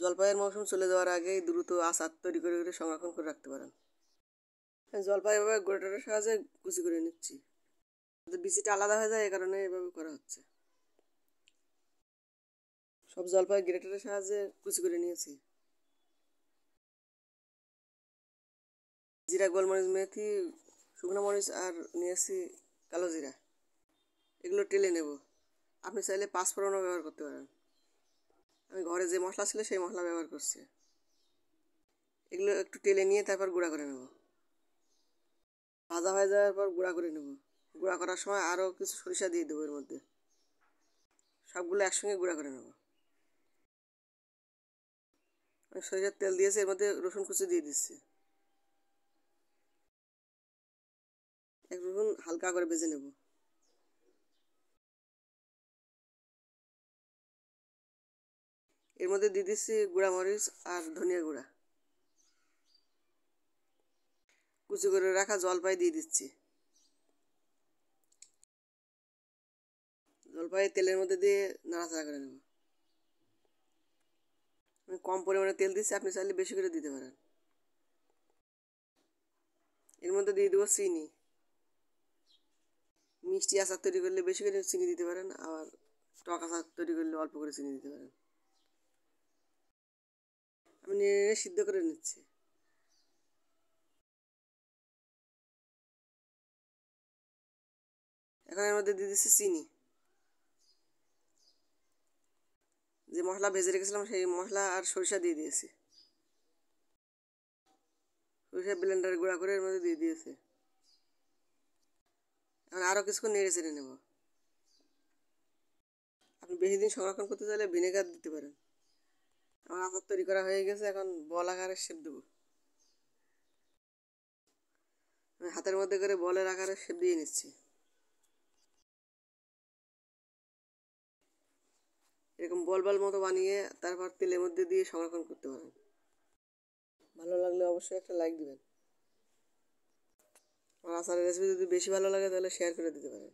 জলপাইয়ের মৌসুম চলে যাওয়ার আগেই দ্রুত আচার তৈরি করে করে সংরক্ষণ করে রাখতে পারেন। জলপাই এভাবে গ্রেটারের সাহায্যে কুচি করে নিচ্ছি, বিচিটা আলাদা হয়ে যায়, এই কারণে এভাবে করা হচ্ছে। সব জলপাই গ্রেটারের সাহায্যে কুচি করে নিয়েছি। জিরা, গোলমরিচ, মেথি, শুকনো মরিচ আর নিয়েছি কালো জিরা, এগুলো টেলে নেব। আপনি চাইলে পাঁচফোড়নও ব্যবহার করতে পারেন। আমি ঘরে যে মশলা ছিল সেই মশলা ব্যবহার করছি। এগুলো একটু টেলে নিয়ে তারপর গুঁড়া করে নেব। ভাজা হয়ে যাওয়ার পর গুঁড়া করে নেব। গুঁড়া করার সময় আরও কিছু সরিষা দিয়ে দেবো এর মধ্যে। সবগুলো একসঙ্গে গুঁড়া করে নেব। আমি সরিষার তেল দিয়েছি, এর মধ্যে রসুন কুচি দিয়ে দিচ্ছি। এক রসুন হালকা করে ভেজে নেব। এর মধ্যে দিয়ে দিচ্ছি গুঁড়া মরিচ আর ধনিয়া গুঁড়া। কুচি করে রাখা জলপাই দিয়ে দিচ্ছি। জলপাই তেলের মধ্যে দিয়ে নাড়াচাড়া করে নেব। আমি কম পরিমাণে তেল দিচ্ছি, আপনি চাইলে বেশি করে দিতে পারেন। এর মধ্যে দিয়ে দেবো চিনি। মিষ্টি আচার তৈরি করলে বেশি করে চিনি দিতে পারেন, আবার টক আচার তৈরি করলে অল্প করে চিনি দিতে পারেন। আমি নেড়ে সিদ্ধ করে নিচ্ছি। এখন এর মধ্যে দিয়ে দিচ্ছি চিনি। যে মশলা ভেজে রেখেছিলাম সেই মশলা আর সরিষা দিয়ে দিয়েছি। সরিষা ব্লেন্ডারে গুঁড়া করে এর মধ্যে দিয়ে দিয়েছি। এখন আরও কিছুক্ষণ নেড়ে চেড়ে নেব। আপনি বেশি দিন সংরক্ষণ করতে চাইলে ভিনেগার দিতে পারেন। আমার আচার তৈরি করা হয়ে গেছে, এখন বল আকারে শেপ দেবো। আমি হাতের মধ্যে করে বলের আকারে শেপ দিয়ে নিচ্ছি। এরকম বল বল মতো বানিয়ে তারপর তেলের মধ্যে দিয়ে সংরক্ষণ করতে পারেন। ভালো লাগলে অবশ্যই একটা লাইক দিবেন। আমার আচারের রেসিপি যদি বেশি ভালো লাগে তাহলে শেয়ার করে দিতে পারেন।